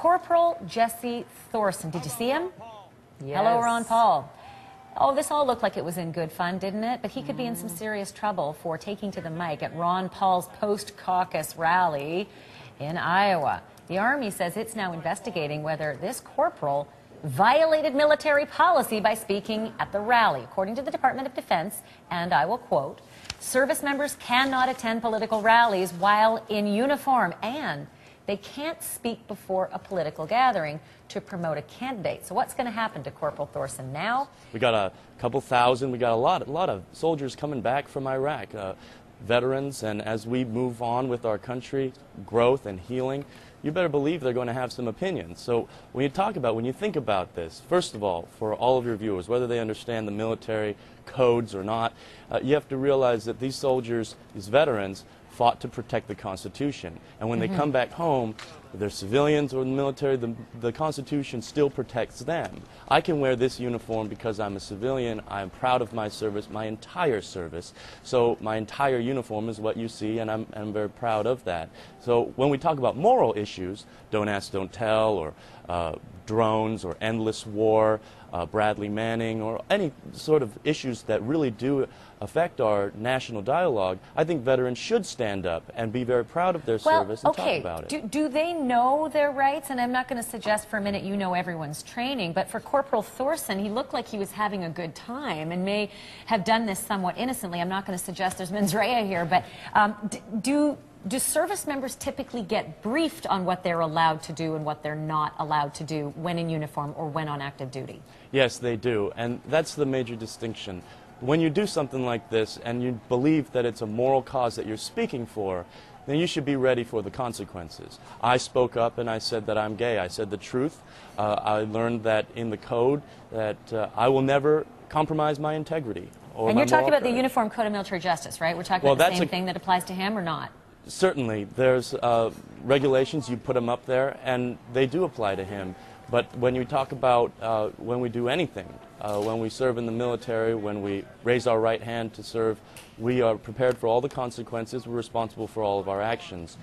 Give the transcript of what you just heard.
Corporal Jesse Thorson. Did you see him? Yes. Hello, Ron Paul. Oh, this all looked like it was in good fun, didn't it? But he could be in some serious trouble for taking to the mic at Ron Paul's post-caucus rally in Iowa. The Army says it's now investigating whether this corporal violated military policy by speaking at the rally. According to the Department of Defense, and I will quote, service members cannot attend political rallies while in uniform, and they can't speak before a political gathering to promote a candidate. So what's going to happen to Corporal Thorson now? We got a couple thousand, we got a lot of soldiers coming back from Iraq, veterans, and as we move on with our country, growth and healing, you better believe they're going to have some opinions. So when you think about this, first of all, for all of your viewers, whether they understand the military codes or not, you have to realize that these soldiers, these veterans, fought to protect the Constitution. And when they come back home, they're civilians or in the military, the Constitution still protects them. I can wear this uniform because I'm a civilian. I am proud of my service, my entire service. So my entire uniform is what you see, and I'm very proud of that. So when we talk about moral issues, don't ask, don't tell, or drones, or endless war, Bradley Manning, or any sort of issues that really do affect our national dialogue, I think veterans should stand up and be very proud of their service and talk about it. Do they know their rights? And I'm not going to suggest for a minute you know everyone's training, but for Corporal Thorson, he looked like he was having a good time and may have done this somewhat innocently. I'm not going to suggest there's mens rea here, but do service members typically get briefed on what they're allowed to do and what they're not allowed to do when in uniform or when on active duty? Yes, they do, and that's the major distinction. When you do something like this and you believe that it's a moral cause that you're speaking for, then you should be ready for the consequences. I spoke up and I said that I'm gay. I said the truth. I learned that in the code that I will never compromise my integrity or and my you're talking about the character. Uniform Code of Military Justice, right? We're talking about the same thing that applies to him or not? Certainly. There's regulations, you put them up there, and they do apply to him. But when you talk about when we do anything, when we serve in the military, when we raise our right hand to serve, we are prepared for all the consequences. We're responsible for all of our actions.